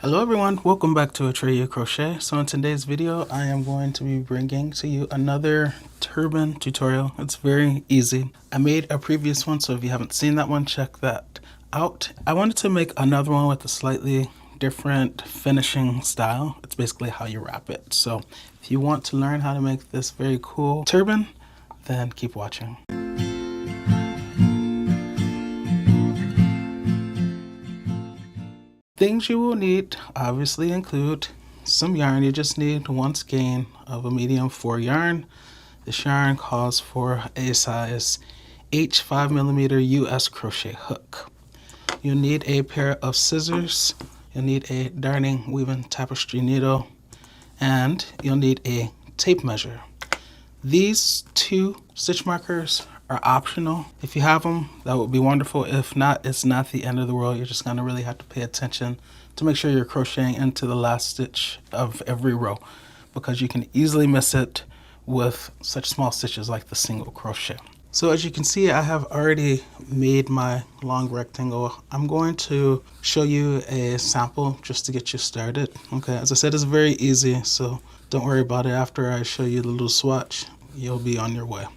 Hello everyone, welcome back to Atreyu Crochet. So in today's video, I am going to be bringing to you another turban tutorial. It's very easy. I made a previous one, so if you haven't seen that one, check that out. I wanted to make another one with a slightly different finishing style. It's basically how you wrap it. So if you want to learn how to make this very cool turban, then keep watching. Things you will need obviously include some yarn. You just need one skein of a medium 4 yarn. This yarn calls for a size H 5mm US crochet hook. You'll need a pair of scissors. You'll need a darning weaving tapestry needle, and you'll need a tape measure. These two stitch markers are optional. If you have them, that would be wonderful. If not, it's not the end of the world. You're just gonna really have to pay attention to make sure you're crocheting into the last stitch of every row, because you can easily miss it with such small stitches like the single crochet. So as you can see, I have already made my long rectangle. I'm going to show you a sample just to get you started. Okay, as I said, it's very easy, so don't worry about it. After I show you the little swatch, you'll be on your way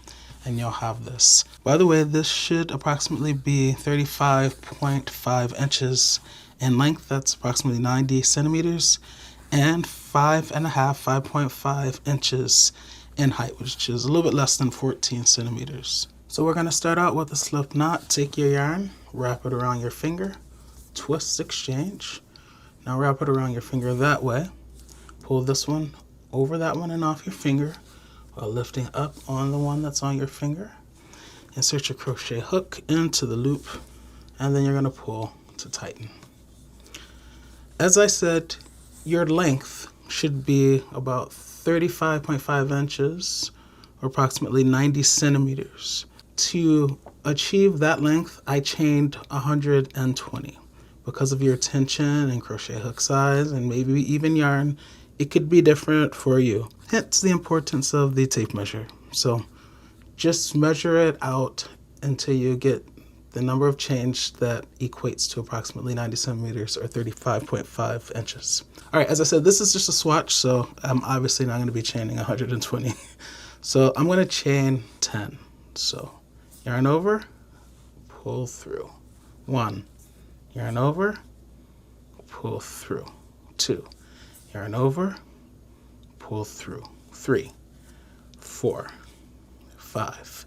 and you'll have this. By the way, this should approximately be 35.5 inches in length. That's approximately 90 centimeters, and 5.5 inches in height, which is a little bit less than 14 centimeters. So we're gonna start out with a slip knot. Take your yarn, wrap it around your finger, twist, exchange. Now wrap it around your finger that way. Pull this one over that one and off your finger while lifting up on the one that's on your finger. Insert your crochet hook into the loop, and then you're gonna pull to tighten. As I said, your length should be about 35.5 inches or approximately 90 centimeters. To achieve that length, I chained 120. Because of your tension and crochet hook size and maybe even yarn, it could be different for you. Hence the importance of the tape measure. So just measure it out until you get the number of chains that equates to approximately 90 centimeters or 35.5 inches. All right, as I said, this is just a swatch, so I'm obviously not gonna be chaining 120. So I'm gonna chain 10. So yarn over, pull through. 1, yarn over, pull through. 2, yarn over, pull through. 3, 4, 5,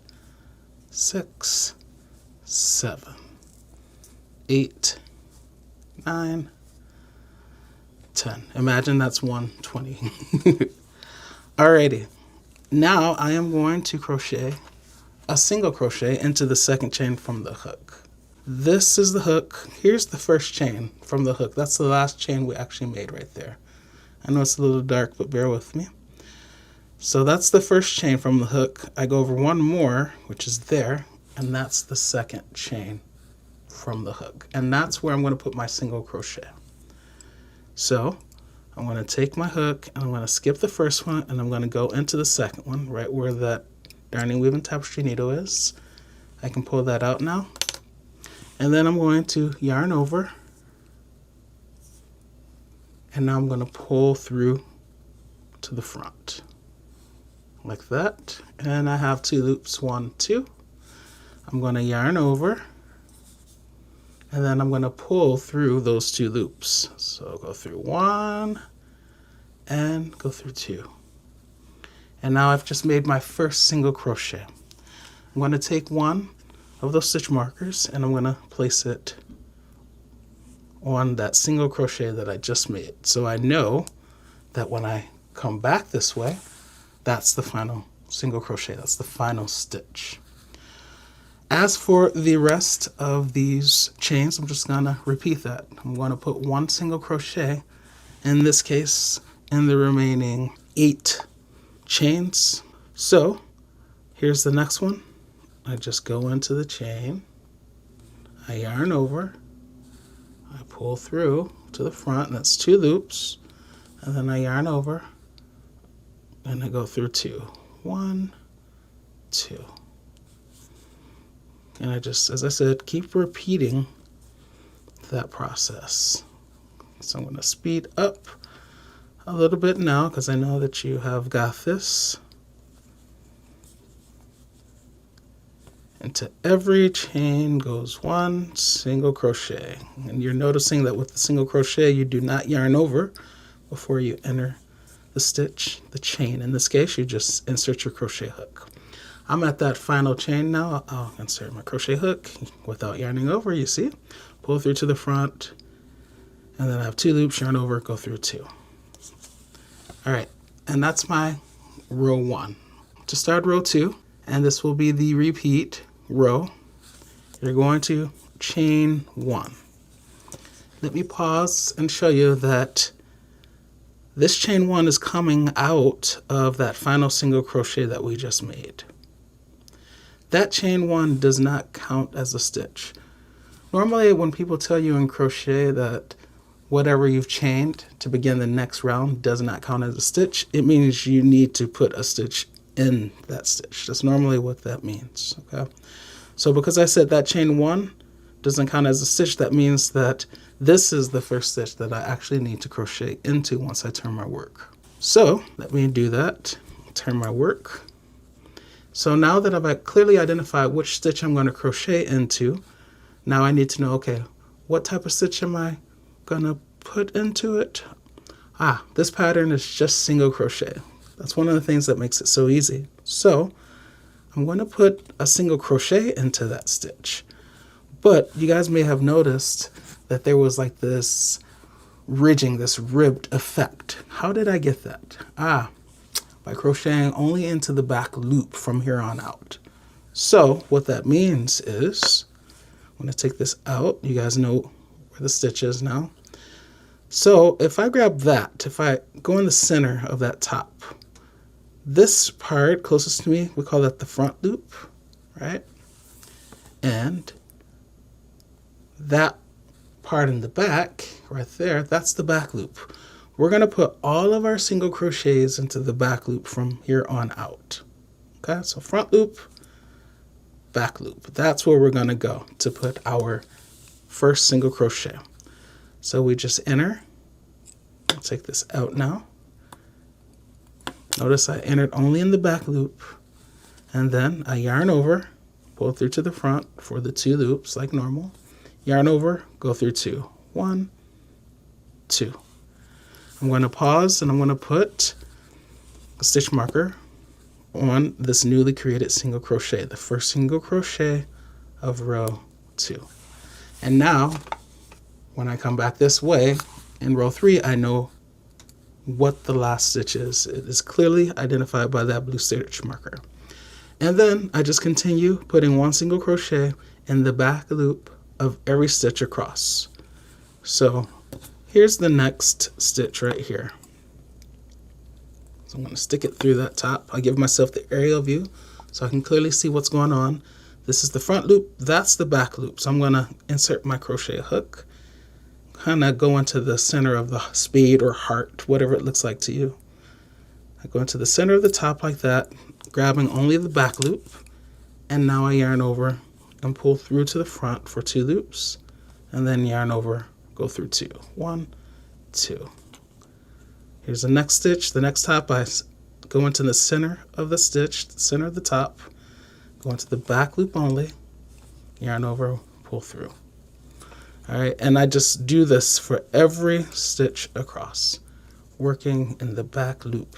6, 7, 8, 9, 10. Imagine that's 120. Alrighty, now I am going to crochet a single crochet into the second chain from the hook. This is the hook. Here's the first chain from the hook. That's the last chain we actually made right there. I know it's a little dark, but bear with me. So that's the first chain from the hook. I go over one more, which is there, and that's the second chain from the hook. And that's where I'm going to put my single crochet. So I'm going to take my hook and I'm going to skip the first one, and I'm going to go into the second one, right where that darning weaving tapestry needle is. I can pull that out now. And then I'm going to yarn over. And now I'm going to pull through to the front. Like that. And I have 2 loops, 1, 2. I'm going to yarn over. And then I'm going to pull through those 2 loops. So go through 1 and go through 2. And now I've just made my first single crochet. I'm going to take one of those stitch markers and I'm going to place it on that single crochet that I just made. So I know that when I come back this way, that's the final single crochet. That's the final stitch. As for the rest of these chains, I'm just going to repeat that. I'm going to put one single crochet, in this case, in the remaining 8 chains. So here's the next one. I just go into the chain, I yarn over, I pull through to the front, and that's 2 loops, and then I yarn over and I go through 2. 1, 2. And I just, as I said, keep repeating that process. So I'm going to speed up a little bit now because I know that you have got this. Into every chain goes one single crochet. And you're noticing that with the single crochet, you do not yarn over before you enter the stitch, the chain. In this case, you just insert your crochet hook. I'm at that final chain now. I'll insert my crochet hook without yarning over, you see. Pull through to the front, and then I have 2 loops, yarn over, go through 2. All right, and that's my row 1. To start row 2, and this will be the repeat row, you're going to chain 1. Let me pause and show you that this chain 1 is coming out of that final single crochet that we just made. That chain 1 does not count as a stitch. Normally when people tell you in crochet that whatever you've chained to begin the next round does not count as a stitch, it means you need to put a stitch in that stitch. That's normally what that means, okay? So because I said that chain 1 doesn't count as a stitch, that means that this is the first stitch that I actually need to crochet into once I turn my work. So let me do that, turn my work. So now that I've clearly identified which stitch I'm going to crochet into, now I need to know, okay, what type of stitch am I going to put into it? This pattern is just single crochet. That's one of the things that makes it so easy. So I'm going to put a single crochet into that stitch. But you guys may have noticed that there was like this ridging, this ribbed effect. How did I get that? By crocheting only into the back loop from here on out. So what that means is, I'm going to take this out. You guys know where the stitch is now. So if I grab that, if I go in the center of that top, this part closest to me, we call that the front loop, right? And that part in the back, right there, that's the back loop. We're going to put all of our single crochets into the back loop from here on out. Okay, so front loop, back loop. That's where we're going to go to put our first single crochet. So we just enter. I'll take this out now. Notice I entered only in the back loop, and then I yarn over, pull through to the front for the 2 loops like normal, yarn over, go through 2. 1, 2. I'm going to pause and I'm going to put a stitch marker on this newly created single crochet, the first single crochet of row 2. And now, when I come back this way, in row 3, I know what the last stitch is. It is clearly identified by that blue stitch marker. And then I just continue putting 1 single crochet in the back loop of every stitch across. So here's the next stitch right here. So I'm going to stick it through that top. I give myself the aerial view so I can clearly see what's going on. This is the front loop, that's the back loop. So I'm going to insert my crochet hook, kind of go into the center of the spade or heart, whatever it looks like to you. I go into the center of the top like that, grabbing only the back loop, and now I yarn over and pull through to the front for 2 loops, and then yarn over, go through 2. 1, 2. Here's the next stitch. The next top, I go into the center of the stitch, the center of the top, go into the back loop only, yarn over, pull through. All right, and I just do this for every stitch across, working in the back loop.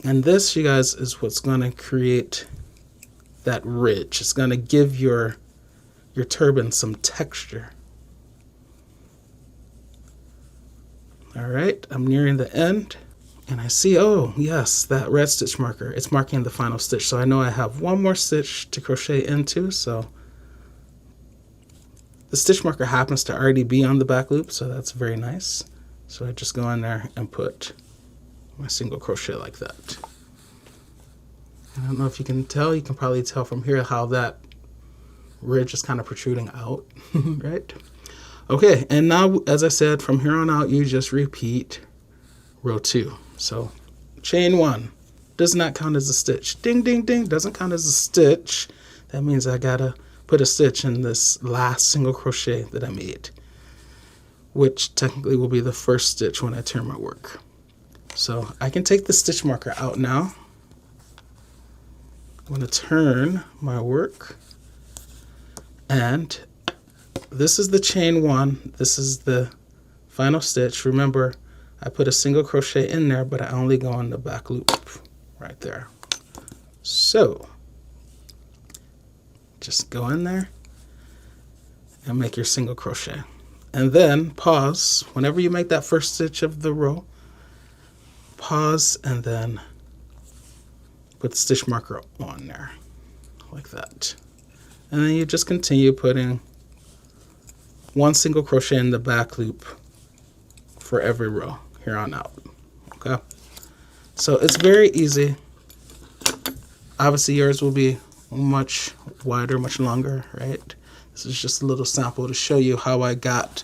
And this, you guys, is what's going to create that ridge. It's going to give your turban some texture. All right, I'm nearing the end, and I see, oh yes, that red stitch marker. It's marking the final stitch, so I know I have 1 more stitch to crochet into. So the stitch marker happens to already be on the back loop, so that's very nice. So I just go in there and put my single crochet like that. I don't know if you can tell. You can probably tell from here how that ridge is kind of protruding out, right? Okay, and now, as I said, from here on out, you just repeat row 2. So chain 1 does not count as a stitch. Ding, ding, ding, doesn't count as a stitch. That means I gotta put a stitch in this last single crochet that I made. which technically will be the first stitch when I turn my work. So I can take the stitch marker out now. I'm going to turn my work, and this is the chain 1. This is the final stitch. Remember, I put a single crochet in there, but I only go on the back loop right there. So just go in there and make your single crochet, and then pause whenever you make that first stitch of the row. Pause and then put the stitch marker on there like that, and then you just continue putting 1 single crochet in the back loop for every row here on out. Okay, so it's very easy. Obviously yours will be much wider, much longer, right? This is just a little sample to show you how I got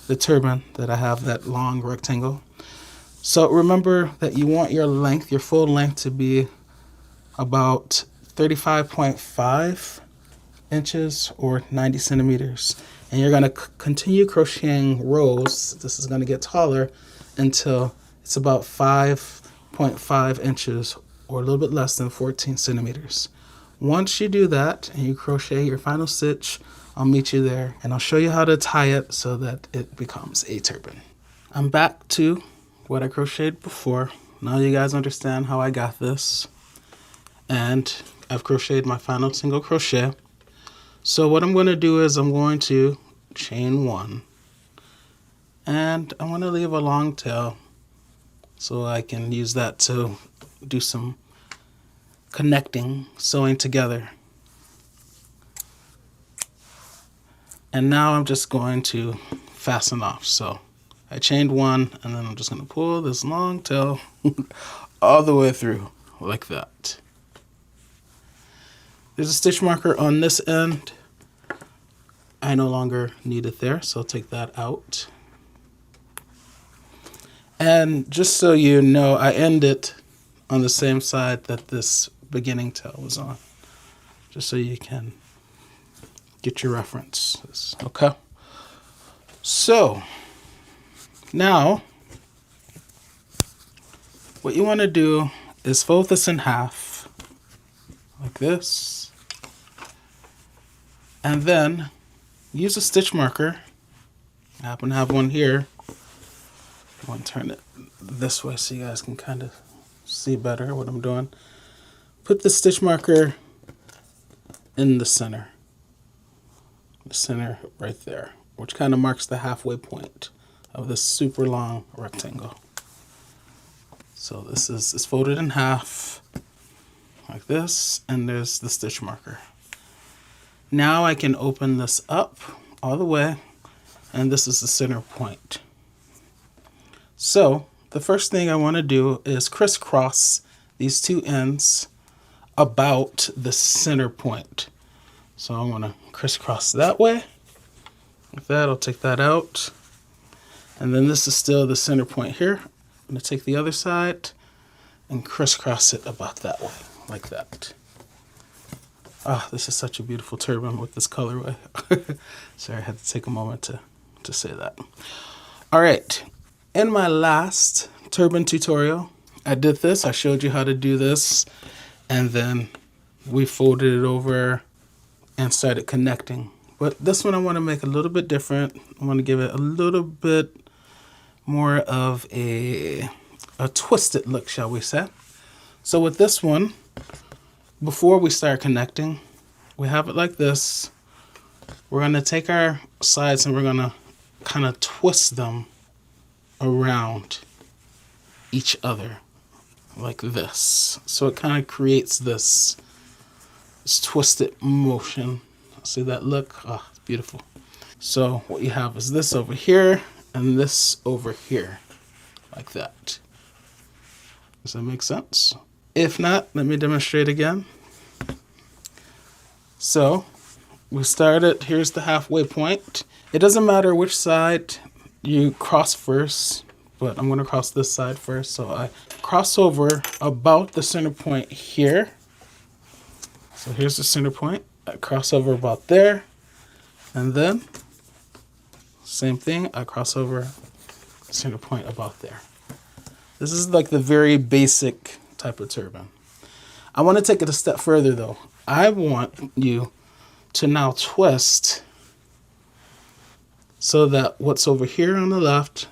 the turban that I have, that long rectangle. So remember that you want your length, your full length, to be about 35.5 inches or 90 centimeters. And you're going to continue crocheting rows. This is going to get taller until it's about 5.5 inches or a little bit less than 14 centimeters. Once you do that and you crochet your final stitch, I'll meet you there and I'll show you how to tie it so that it becomes a turban. I'm back to what I crocheted before. Now you guys understand how I got this, and I've crocheted my final single crochet. So what I'm going to do is I'm going to chain 1, and I'm going to leave a long tail so I can use that to do some connecting, sewing together. And now I'm just going to fasten off. So I chained 1, and then I'm just going to pull this long tail all the way through like that. There's a stitch marker on this end. I no longer need it there, so I'll take that out. And just so you know, I end it on the same side that this beginning tail was on, just so you can get your references. Okay, so now what you want to do is fold this in half like this, and then use a stitch marker. I happen to have one here. I want to turn it this way so you guys can kind of see better what I'm doing. Put the stitch marker in the center right there, which kind of marks the halfway point of this super long rectangle. So this is folded in half like this, and there's the stitch marker. Now I can open this up all the way, and this is the center point. So the first thing I want to do is crisscross these two ends about the center point. So I'm going to crisscross that way. Like that, I'll take that out. And then this is still the center point here. I'm going to take the other side and crisscross it about that way, like that. Ah, this is such a beautiful turban with this colorway. Sorry, I had to take a moment to say that. All right, in my last turban tutorial, I did this. I showed you how to do this, and then we folded it over and started connecting. But this one I want to make a little bit different. I want to give it a little bit more of a twisted look, shall we say. So with this one, before we start connecting, we have it like this. We're going to take our sides and we're going to kind of twist them around each other like this. So it kind of creates this twisted motion. See that look? Oh, it's beautiful. So what you have is this over here and this over here, like that. Does that make sense? If not, let me demonstrate again. So we started, here's the halfway point. It doesn't matter which side you cross first, but I'm going to cross this side first. So I cross over about the center point here. So here's the center point. I cross over about there, and then Same thing, I cross over center point about there. This is like the very basic type of turban. I want to take it a step further though. I want you to now twist so that what's over here on the left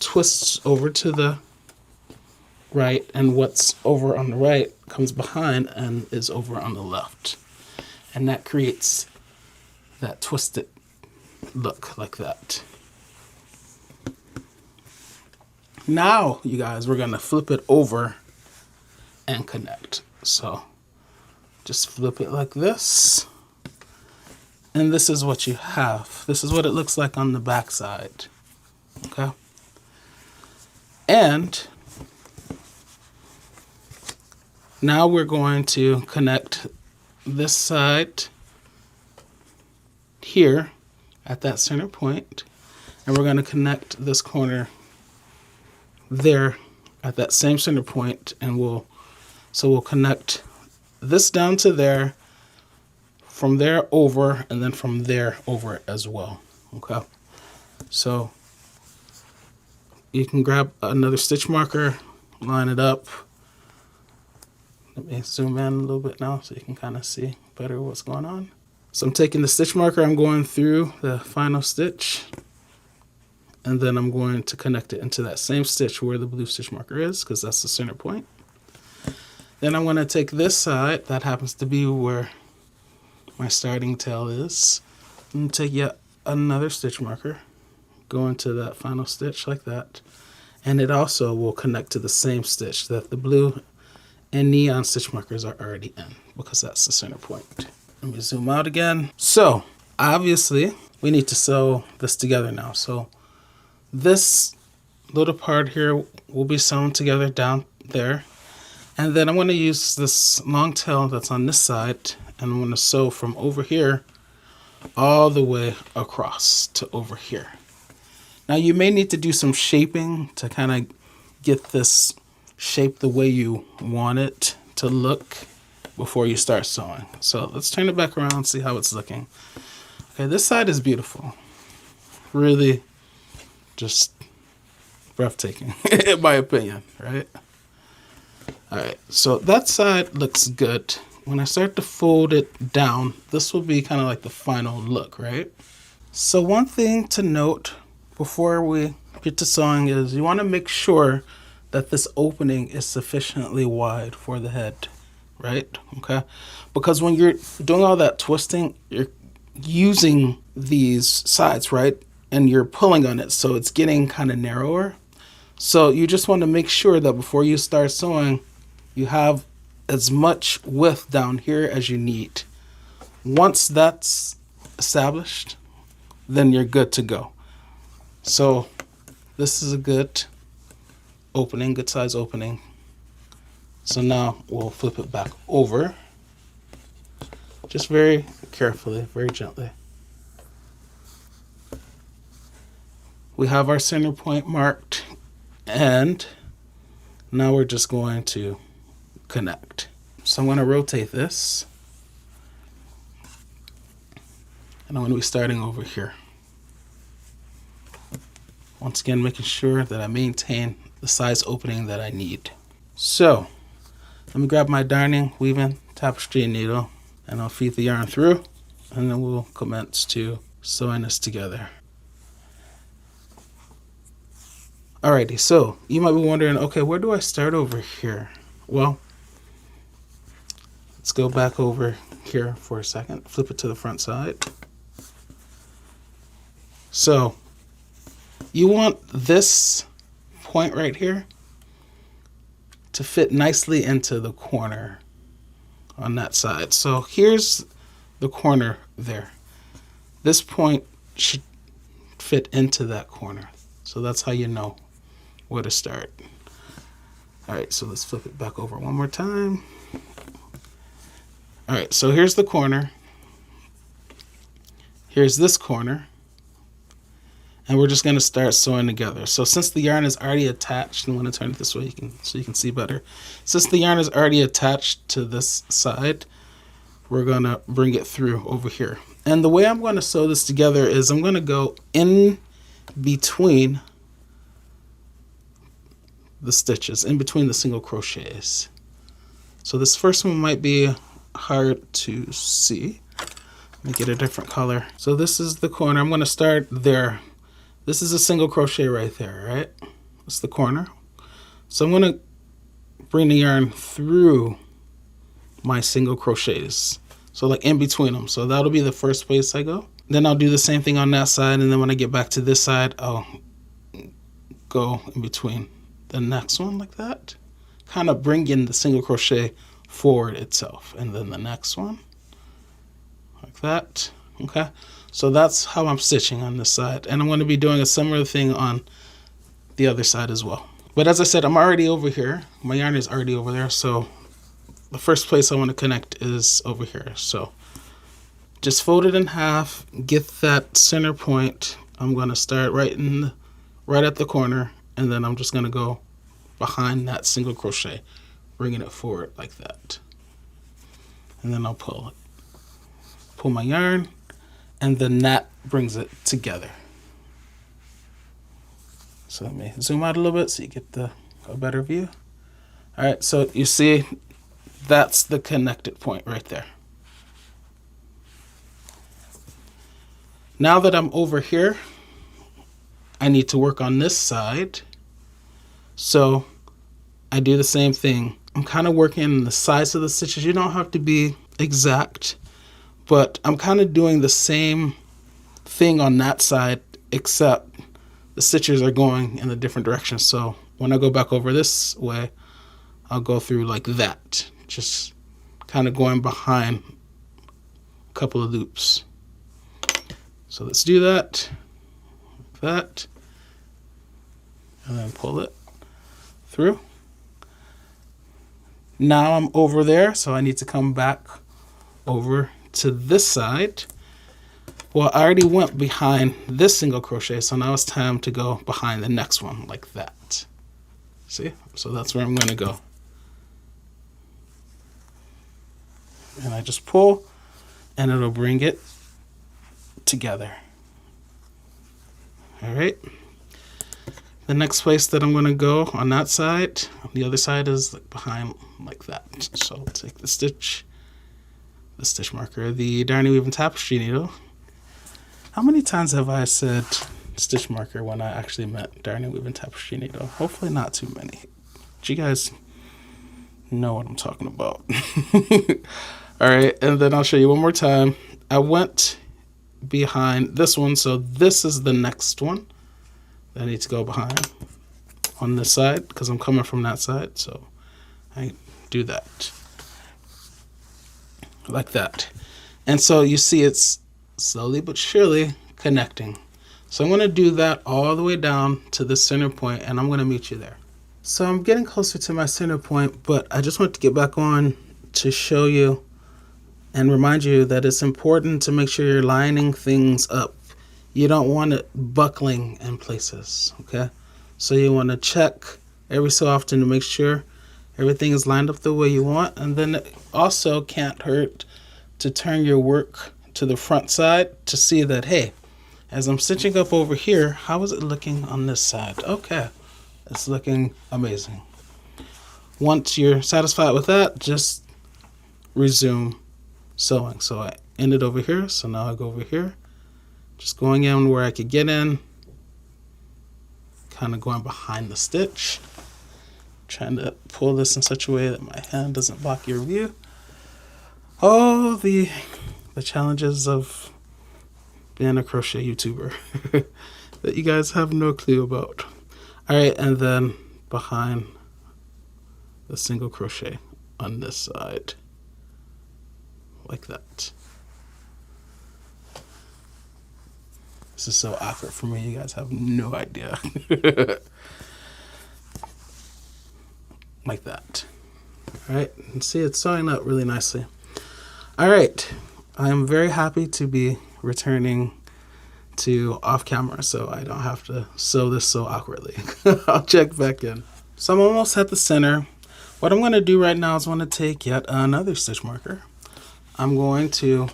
twists over to the right, and what's over on the right comes behind and is over on the left. And that creates that twisted look like that. Now, you guys, we're going to flip it over and connect. So just flip it like this. And this is what you have. This is what it looks like on the back side. Okay. And now we're going to connect this side here at that center point, and we're going to connect this corner there at that same center point, and we'll connect this down to there, from there over, and then from there over as well. Okay, so you can grab another stitch marker, line it up. Let me zoom in a little bit now so you can kind of see better what's going on. So I'm taking the stitch marker, I'm going through the final stitch, and then I'm going to connect it into that same stitch where the blue stitch marker is, because that's the center point. Then I'm going to take this side, that happens to be where my starting tail is, and take yet another stitch marker, go into that final stitch like that, and it also will connect to the same stitch that the blue and neon stitch markers are already in, because that's the center point. Let me zoom out again. So obviously we need to sew this together now. So this little part here will be sewn together down there, and then I'm going to use this long tail that's on this side, and I'm going to sew from over here all the way across to over here. Now you may need to do some shaping to kind of get this shape the way you want it to look before you start sewing. So let's turn it back around and see how it's looking. Okay, this side is beautiful. Really just breathtaking in my opinion, right? All right, so that side looks good. When I start to fold it down, this will be kind of like the final look, right? So one thing to note before we get to sewing is you want to make sure that this opening is sufficiently wide for the head, right? Okay, because when you're doing all that twisting, you're using these sides, right? And you're pulling on it, so it's getting kind of narrower. So you just want to make sure that before you start sewing, you have as much width down here as you need. Once that's established, then you're good to go. So this is a good opening, good size opening. So now we'll flip it back over, just very carefully, very gently. We have our center point marked, and now we're just going to connect. So I'm going to rotate this, and I'm going to be starting over here. Once again, making sure that I maintain the size opening that I need. So let me grab my darning, weaving, tapestry needle, and I'll feed the yarn through, and then we'll commence to sewing this together. Alrighty, so you might be wondering, okay, where do I start over here? Well, let's go back over here for a second, flip it to the front side. So you want this point right here to fit nicely into the corner on that side. So here's the corner there. This point should fit into that corner. So that's how you know where to start. All right, so let's flip it back over one more time. All right, so here's the corner. Here's this corner. And we're just going to start sewing together. So since the yarn is already attached, I'm going to turn it this way so you can see better. Since the yarn is already attached to this side, we're going to bring it through over here. And the way I'm going to sew this together is I'm going to go in between the stitches, in between the single crochets. So this first one might be hard to see. Let me get a different color. So this is the corner. I'm going to start there. This is a single crochet right there, right? That's the corner. So I'm going to bring the yarn through my single crochets. So like in between them. So that'll be the first place I go. Then I'll do the same thing on that side. And then when I get back to this side, I'll go in between the next one like that. Kind of bring in the single crochet forward itself. And then the next one like that. Okay. So that's how I'm stitching on this side. And I'm going to be doing a similar thing on the other side as well. But as I said, I'm already over here. My yarn is already over there. So the first place I want to connect is over here. So just fold it in half, get that center point. I'm going to start right at the corner, and then I'm just going to go behind that single crochet, bringing it forward like that. And then I'll pull my yarn, and then that brings it together. So let me zoom out a little bit so you get a better view. All right, so you see that's the connected point right there. Now that I'm over here, I need to work on this side. So I do the same thing. I'm kind of working the size of the stitches. You don't have to be exact, but I'm kind of doing the same thing on that side, except the stitches are going in a different direction. So when I go back over this way, I'll go through like that, just kind of going behind a couple of loops. So let's do that, like that, and then pull it through. Now I'm over there, so I need to come back over to this side. Well, I already went behind this single crochet, so now it's time to go behind the next one like that. See? So that's where I'm going to go. And I just pull, and it'll bring it together. All right. The next place that I'm going to go on that side, the other side is behind like that. So I'll take the stitch marker, the darning weaving tapestry needle. How many times have I said stitch marker when I actually meant darning weaving tapestry needle? Hopefully not too many. But you guys know what I'm talking about. All right, and then I'll show you one more time. I went behind this one, so this is the next one that I need to go behind on this side because I'm coming from that side. So I do that like that. And so you see it's slowly but surely connecting. So I'm going to do that all the way down to the center point, and I'm going to meet you there. So I'm getting closer to my center point, but I just want to get back on to show you and remind you that it's important to make sure you're lining things up. You don't want it buckling in places, okay? So you want to check every so often to make sure everything is lined up the way you want. And then it also can't hurt to turn your work to the front side to see that, hey, as I'm stitching up over here, how is it looking on this side? Okay, it's looking amazing. Once you're satisfied with that, just resume sewing. So I ended over here, so now I go over here, just going in where I could get in, kind of going behind the stitch, trying to pull this in such a way that my hand doesn't block your view. Oh, the challenges of being a crochet YouTuber that you guys have no clue about. All right, and then behind the single crochet on this side, like that. This is so awkward for me. You guys have no idea. Like that. All right, and see it's sewing up really nicely. All right, I am very happy to be returning to off camera so I don't have to sew this so awkwardly. I'll check back in. So I'm almost at the center. What I'm going to do right now is I'm going to take yet another stitch marker. I'm going to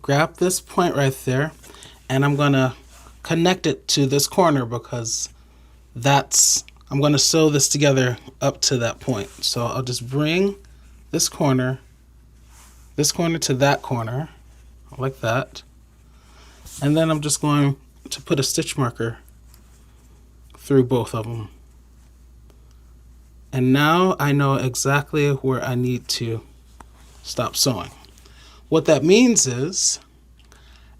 grab this point right there, and I'm gonna connect it to this corner because I'm gonna sew this together up to that point. So I'll just bring this corner to that corner, like that. And then I'm just going to put a stitch marker through both of them. And now I know exactly where I need to stop sewing. What that means is,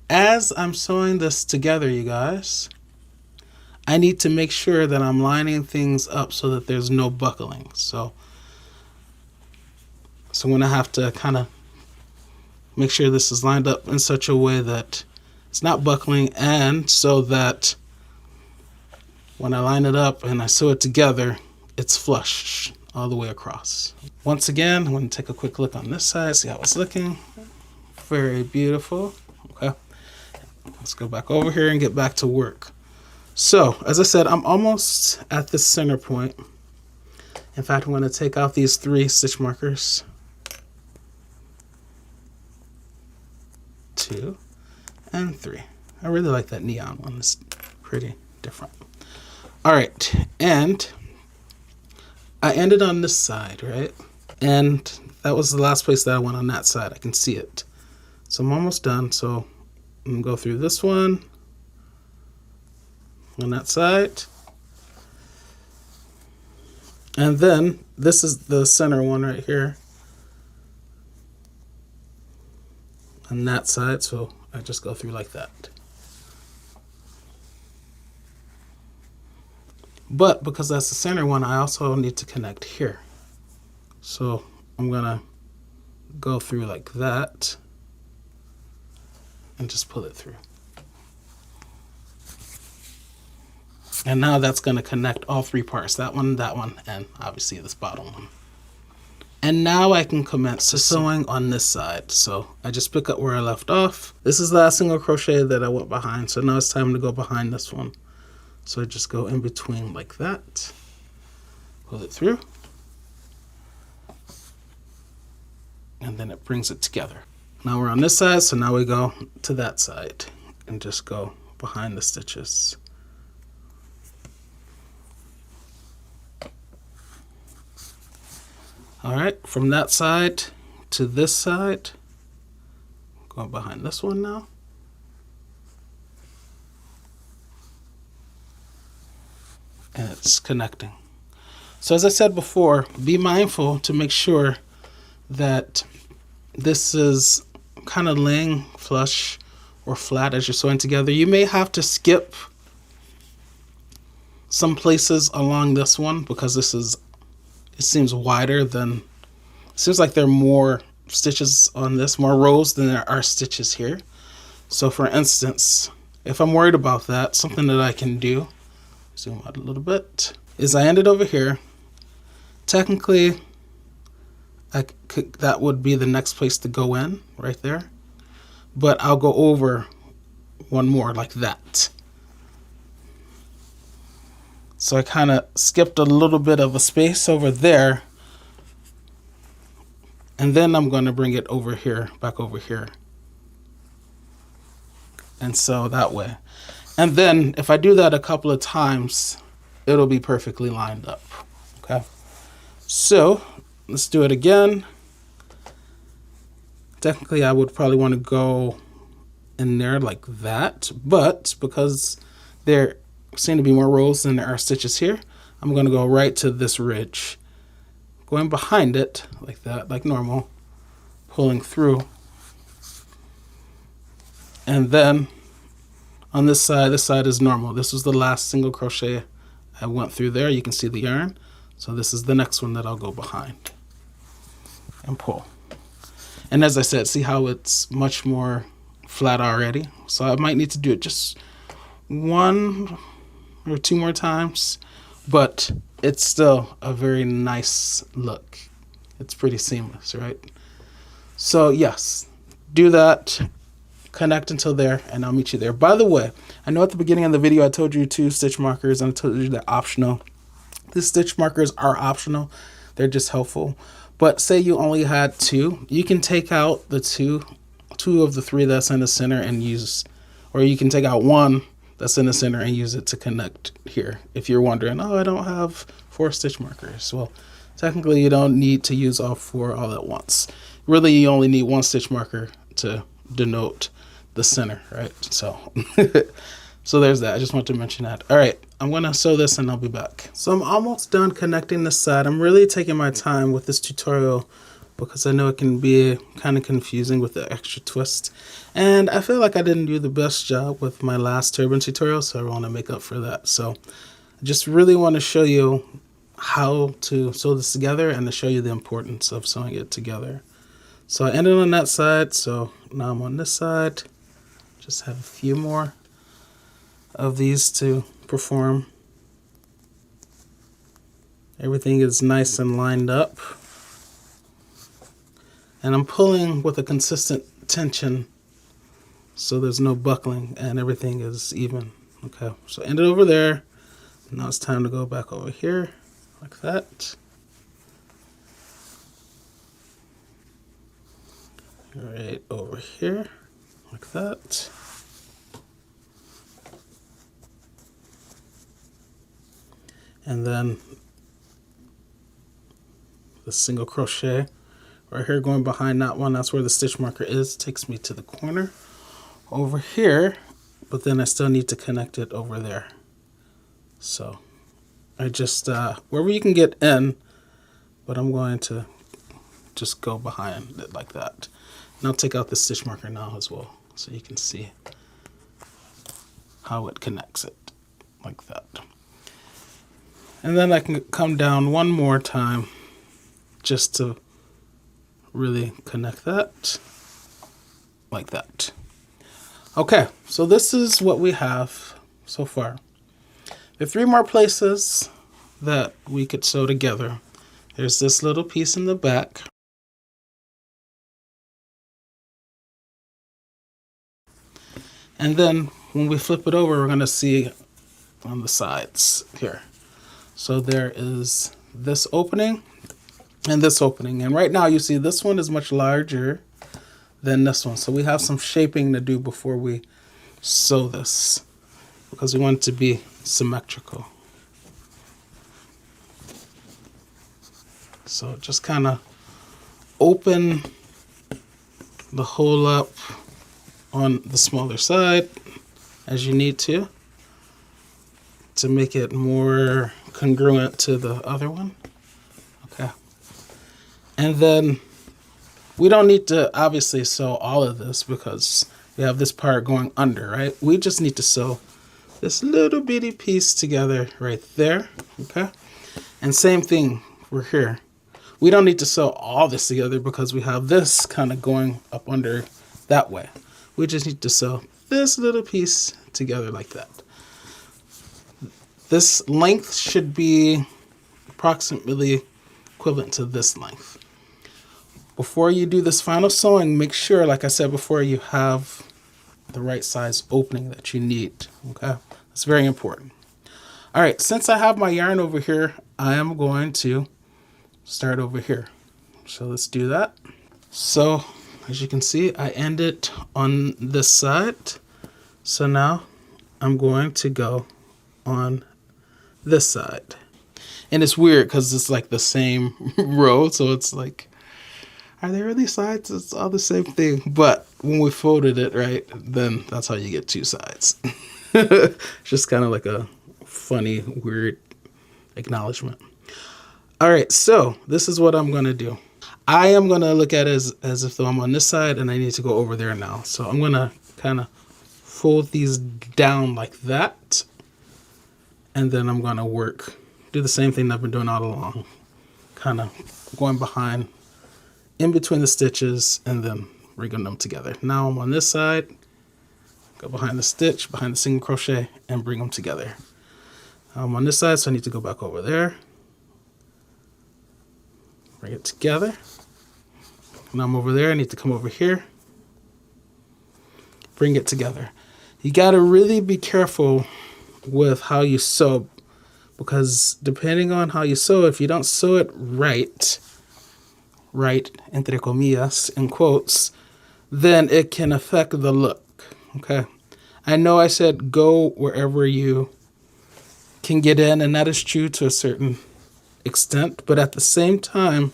as I'm sewing this together, you guys, I need to make sure that I'm lining things up so that there's no buckling. So I'm going to have to kind of make sure this is lined up in such a way that it's not buckling, and so that when I line it up and I sew it together, it's flush all the way across. Once again, I'm going to take a quick look on this side, see how it's looking. Very beautiful. Okay, let's go back over here and get back to work. So, as I said, I'm almost at the center point. In fact, I'm going to take out these 3 stitch markers. 2 and 3. I really like that neon one. It's pretty different. All right, and I ended on this side, right? And that was the last place that I went on that side. I can see it. So I'm almost done. So I'm going to go through this one on that side. And then this is the center one right here on that side. So I just go through like that. But because that's the center one, I also need to connect here. So I'm gonna go through like that and just pull it through. And now that's gonna connect all 3 parts, that one, and obviously this bottom one. And now I can commence to sewing on this side. So I just pick up where I left off. This is the last single crochet that I went behind. So now it's time to go behind this one. So I just go in between like that, pull it through, and then it brings it together. Now we're on this side, so now we go to that side and just go behind the stitches. All right, from that side to this side, going behind this one now. And it's connecting. So as I said before, be mindful to make sure that this is kind of laying flush or flat as you're sewing together. You may have to skip some places along this one because it seems wider than, it seems like there are more stitches on this, more rows than there are stitches here. So for instance, if I'm worried about that, something that I can do, zoom out a little bit, is I ended over here. Technically, that would be the next place to go in, right there. But I'll go over one more like that. So I kind of skipped a little bit of a space over there. And then I'm going to bring it over here, back over here. And sew that way. And then if I do that a couple of times, it'll be perfectly lined up. Okay. So let's do it again. Technically, I would probably want to go in there like that, but because there seem to be more rows than there are stitches here, I'm going to go right to this ridge, going behind it like that, like normal, pulling through. And then on this side is normal. This was the last single crochet I went through there. You can see the yarn. So this is the next one that I'll go behind and pull. And as I said, see how it's much more flat already? So I might need to do it just 1 or 2 more times, but it's still a very nice look. It's pretty seamless, right? So yes, do that. Connect until there, and I'll meet you there. By the way, I know at the beginning of the video I told you 2 stitch markers, and I told you they're optional. These stitch markers are optional. They're just helpful. But say you only had 2, you can take out the 2 two of the three that's in the center and use, or you can take out one that's in the center and use it to connect here. If you're wondering, oh, I don't have 4 stitch markers. Well, technically you don't need to use all 4 all at once. Really, you only need 1 stitch marker to denote the center, right? So, so there's that. I just want to mention that. All right, I'm gonna sew this and I'll be back. So I'm almost done connecting this side. I'm really taking my time with this tutorial because I know it can be kind of confusing with the extra twist. And I feel like I didn't do the best job with my last turban tutorial, so I want to make up for that. So I just really want to show you how to sew this together and to show you the importance of sewing it together. So I ended on that side, so now I'm on this side. Just have a few more of these to perform. Everything is nice and lined up. And I'm pulling with a consistent tension so there's no buckling and everything is even. Okay, so end it over there. Now it's time to go back over here like that. Right over here like that. And then the single crochet right here going behind that one, that's where the stitch marker is, takes me to the corner over here, but then I still need to connect it over there. So I just wherever you can get in, but I'm going to just go behind it like that. And I'll take out the stitch marker now as well so you can see how it connects it like that. And then I can come down one more time just to really connect that like that. Okay, so this is what we have so far. There are 3 more places that we could sew together. There's this little piece in the back. And then when we flip it over, we're going to see on the sides here. So there is this opening and this opening. And right now you see this one is much larger than this one. So we have some shaping to do before we sew this because we want it to be symmetrical. So just kind of open the hole up on the smaller side as you need to make it more congruent to the other one. Okay. And then we don't need to obviously sew all of this because we have this part going under, right? We just need to sew this little bitty piece together right there, okay? And same thing, we're here. We don't need to sew all this together because we have this kind of going up under that way. We just need to sew this little piece together like that. This length should be approximately equivalent to this length. Before you do this final sewing, make sure, like I said before, you have the right size opening that you need, okay? It's very important. All right, since I have my yarn over here, I am going to start over here. So let's do that. So as you can see, I ended on this side. So now I'm going to go on this side. And it's weird because it's like the same row. So it's like, are there really sides? It's all the same thing. But when we folded it, right, then that's how you get 2 sides. Just kind of like a funny, weird acknowledgement. All right, so this is what I'm going to do. I am going to look at it as if though I'm on this side and I need to go over there now. So I'm going to kind of fold these down like that. And then I'm going to do the same thing I've been doing all along. Kind of going behind, in between the stitches, and then rigging them together. Now I'm on this side, go behind the stitch, behind the single crochet, and bring them together. I'm on this side, so I need to go back over there. Bring it together. Now I'm over there, I need to come over here. Bring it together. You gotta really be careful with how you sew, because depending on how you sew, if you don't sew it right, entre comillas, in quotes, then it can affect the look, okay? I know I said go wherever you can get in, and that is true to a certain extent, but at the same time,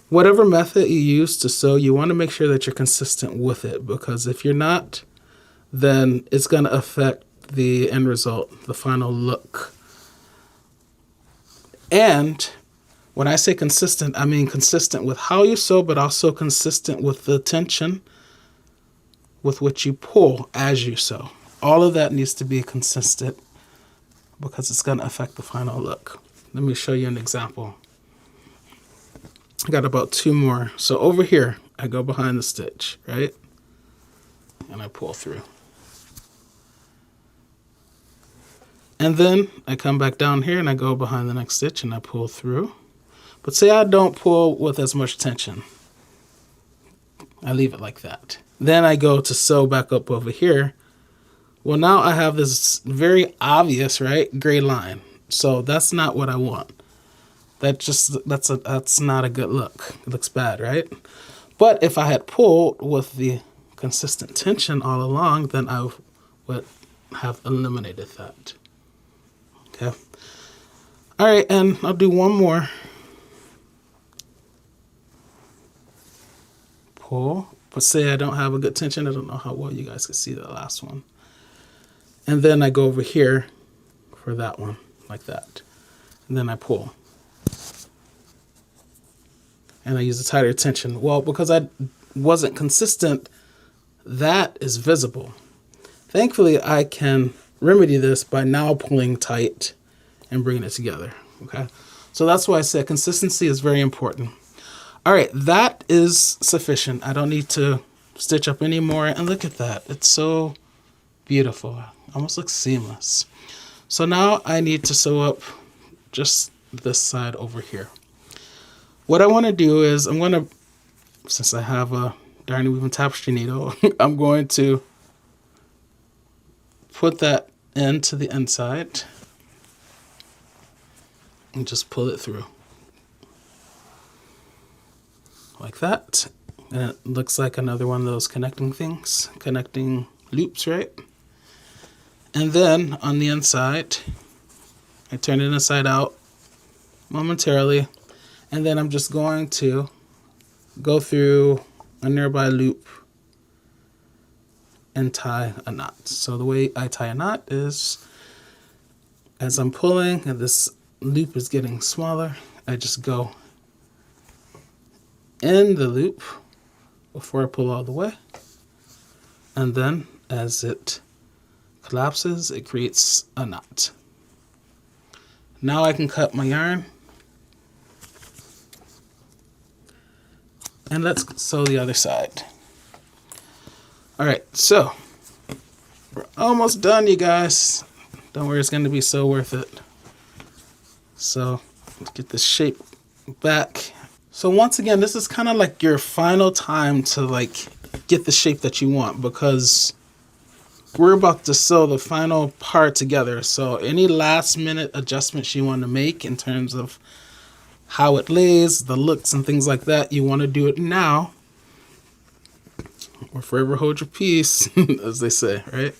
whatever method you use to sew, you want to make sure that you're consistent with it, because if you're not, then it's going to affect the end result, the final look. And when I say consistent, I mean consistent with how you sew, but also consistent with the tension with which you pull as you sew. All of that needs to be consistent because it's going to affect the final look. Let me show you an example. I got about 2 more. So over here, I go behind the stitch, right? And I pull through. And then I come back down here and I go behind the next stitch and I pull through. But say I don't pull with as much tension. I leave it like that. Then I go to sew back up over here. Well, now I have this very obvious, right, gray line. So that's not what I want. That's not a good look. It looks bad, right? But if I had pulled with the consistent tension all along, then I would have eliminated that. Okay. All right, and I'll do one more. Pull. But say I don't have a good tension. I don't know how well you guys can see the last one. And then I go over here for that one, like that. And then I pull. And I use a tighter tension. Well, because I wasn't consistent, that is visible. Thankfully, I can remedy this by now pulling tight and bringing it together, okay? So that's why I said consistency is very important. All right, that is sufficient. I don't need to stitch up anymore. And look at that. It's so beautiful. Almost looks seamless. So now I need to sew up just this side over here. What I want to do is I'm going to, since I have a darning weaving tapestry needle, I'm going to put that into the inside and just pull it through like that. And it looks like another one of those connecting things, connecting loops, right? And then on the inside, I turn it inside out momentarily. And then I'm just going to go through a nearby loop and tie a knot. So the way I tie a knot is as I'm pulling and this loop is getting smaller, I just go in the loop before I pull all the way. And then as it collapses, it creates a knot. Now I can cut my yarn. And let's sew the other side. All right, so we're almost done, you guys. Don't worry, it's going to be so worth it. So let's get this shape back. So once again, this is kind of like your final time to like get the shape that you want, because we're about to sew the final part together. So any last minute adjustments you want to make in terms of how it lays, the looks and things like that, you want to do it now or forever hold your peace, as they say, right?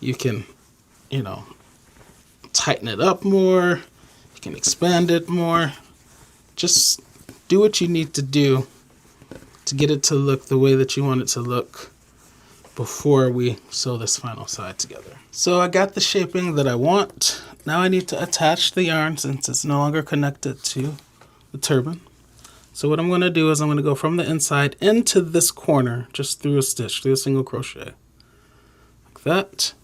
You can, tighten it up more. You can expand it more. Just do what you need to do to get it to look the way that you want it to look before we sew this final side together. So I got the shaping that I want. Now I need to attach the yarn since it's no longer connected to the turban. So what I'm going to do is I'm going to go from the inside into this corner, just through a stitch, through a single crochet, like that.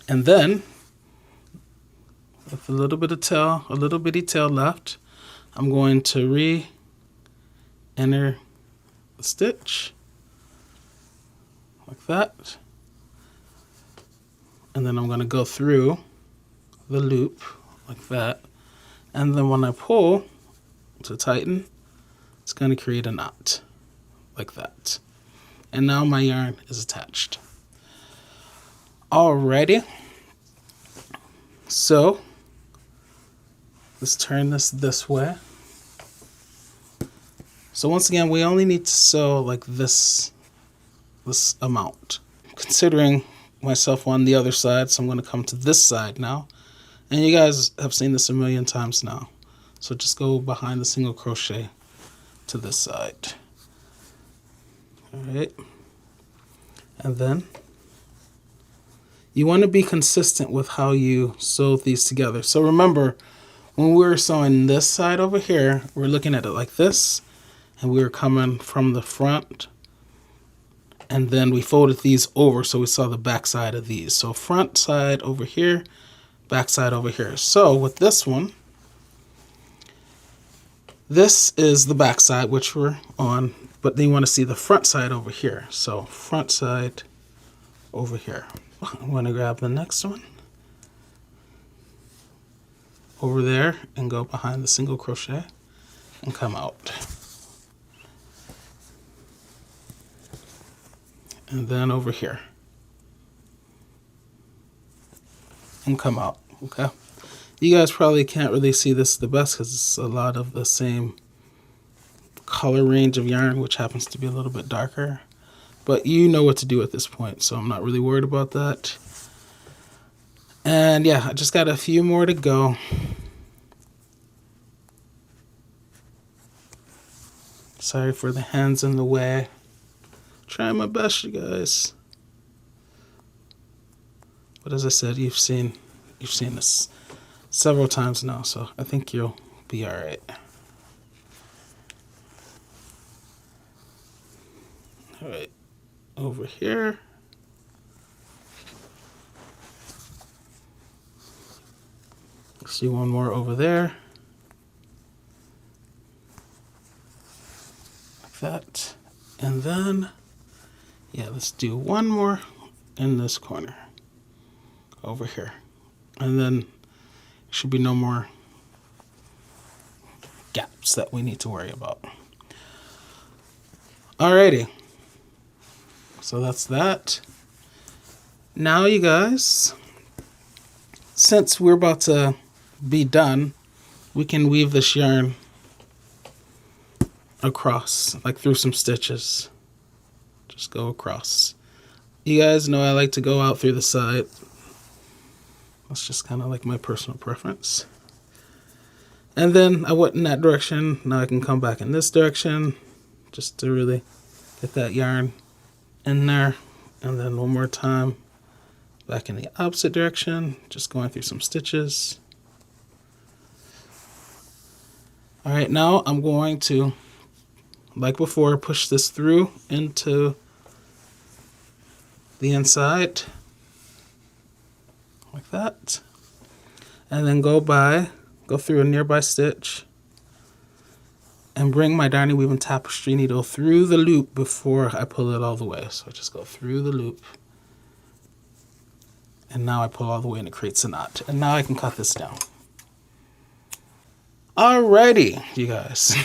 And then, with a little bit of tail, a little bitty tail left, I'm going to re-enter the stitch, like that. And then I'm going to go through the loop, like that. And then when I pull to tighten, it's going to create a knot, like that. And now my yarn is attached. Alrighty. So let's turn this way. So once again, we only need to sew like this amount. Considering myself on the other side, so I'm going to come to this side now. And you guys have seen this a million times now. So just go behind the single crochet to this side. Alright. And then you want to be consistent with how you sew these together. So remember, when we were sewing this side over here, we're looking at it like this, and we were coming from the front, and then we folded these over so we saw the back side of these. So front side over here, back side over here. So with this one, this is the back side, which we're on, but then you want to see the front side over here. So front side over here. I'm going to grab the next one over there and go behind the single crochet and come out. And then over here and come out. Okay. You guys probably can't really see this the best because it's a lot of the same color range of yarn, which happens to be a little bit darker. But you know what to do at this point, so I'm not really worried about that. And yeah, I just got a few more to go. Sorry for the hands in the way. Trying my best, you guys. But as I said, you've seen this several times now, so I think you'll be all right. All right, over here. See one more over there. Like that. And then, yeah, let's do one more in this corner over here. And then should be no more gaps that we need to worry about. Alrighty. So that's that. Now you guys, since we're about to be done, we can weave this yarn across, like through some stitches. Just go across. You guys know I like to go out through the side. That's just kind of like my personal preference. And then I went in that direction. Now I can come back in this direction just to really get that yarn in there. And then one more time back in the opposite direction, just going through some stitches. All right, now I'm going to, like before, push this through into the inside like that, and then go through a nearby stitch and bring my darning weaving tapestry needle through the loop before I pull it all the way. So I just go through the loop, and now I pull all the way and it creates a knot. And now I can cut this down. Alrighty, you guys.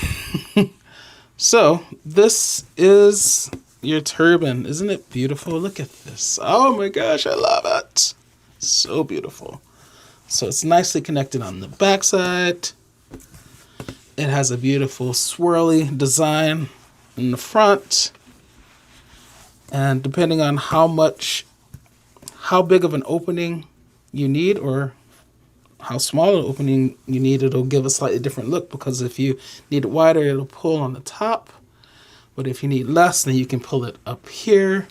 So this is your turban. Isn't it beautiful? Look at this. Oh my gosh, I love it. So beautiful. So it's nicely connected on the back side. It has a beautiful swirly design in the front. And depending on how big of an opening you need or how small an opening you need, it'll give a slightly different look, because if you need it wider, it'll pull on the top. But if you need less, then you can pull it up here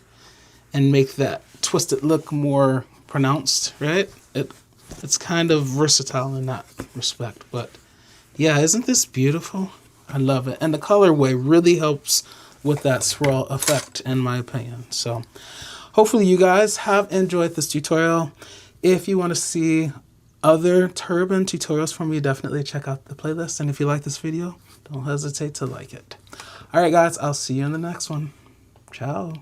and make that twisted look more pronounced, right? It's kind of versatile in that respect. But yeah, isn't this beautiful? I love it. And the colorway really helps with that swirl effect, in my opinion. So hopefully you guys have enjoyed this tutorial. If you want to see other turban tutorials from me, definitely check out the playlist. And if you like this video, don't hesitate to like it. All right, guys, I'll see you in the next one. Ciao.